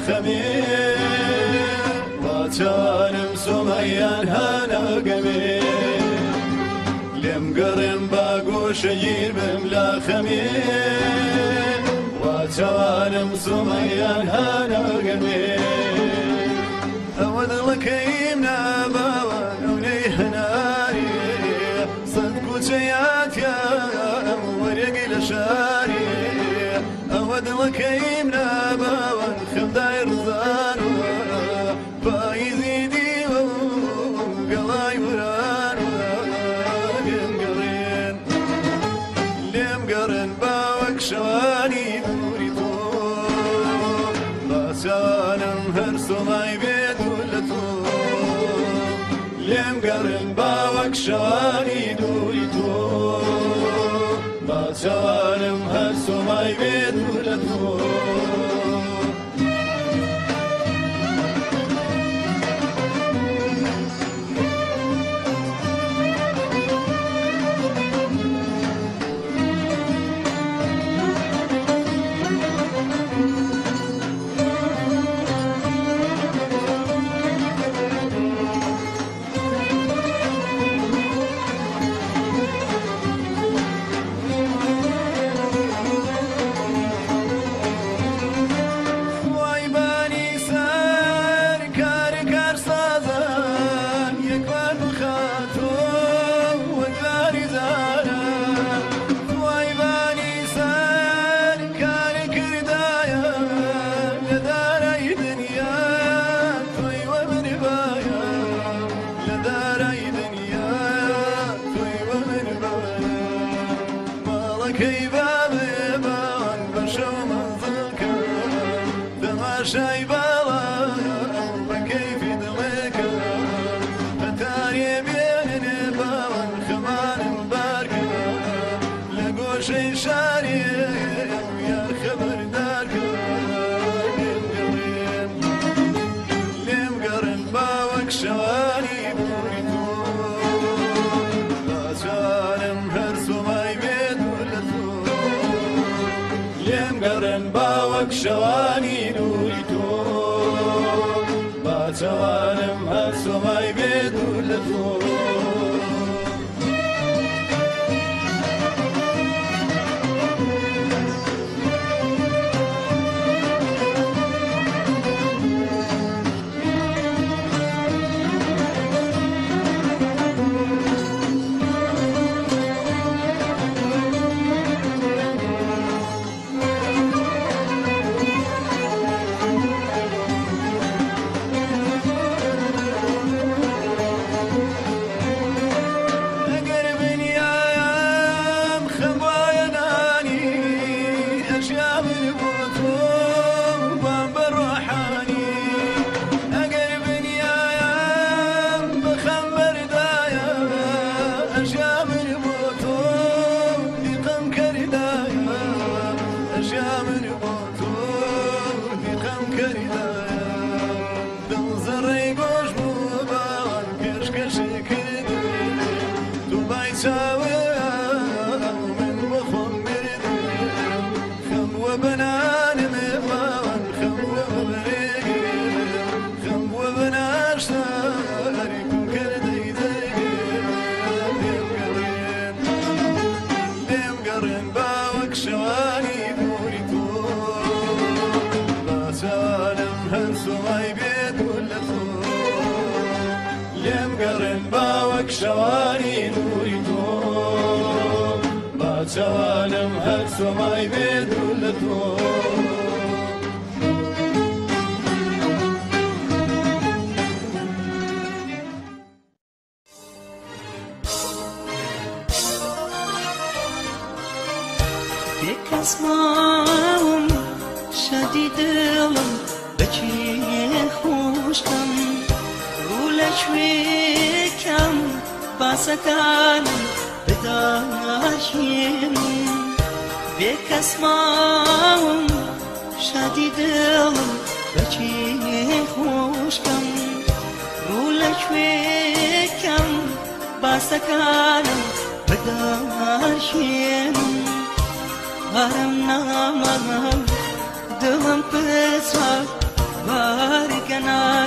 خمير واتوانم سميان هانا قمير لم قرن باقوش يجير بملا خمير واتوانم سميان هانا قمير أود لك يمنا باوان ونيه ناري صدق وجيات يا ورق لشاري أود لك يمنا باوان خمداي رضان بايزيدي وقلاي وران لم قرن باوك شواني دوري طول باسانم هرسو ماي بيدولتو لم قرن باوك شواني دوري طول باسانم هرسو ماي بيدولتو شواني نوري تو باتوانم هرسو ماي بيدولتو شواني نوري تو باتوانم هرسو ماي بيدولتو بكسماهم شديد الم بچي خوشكم رولش ويكم باسكانم بداشين بكسماهم شديد الم بچي خوشكم رولش ويكم باسكانم بداشين هرم نامم دلم پسر بارگەنا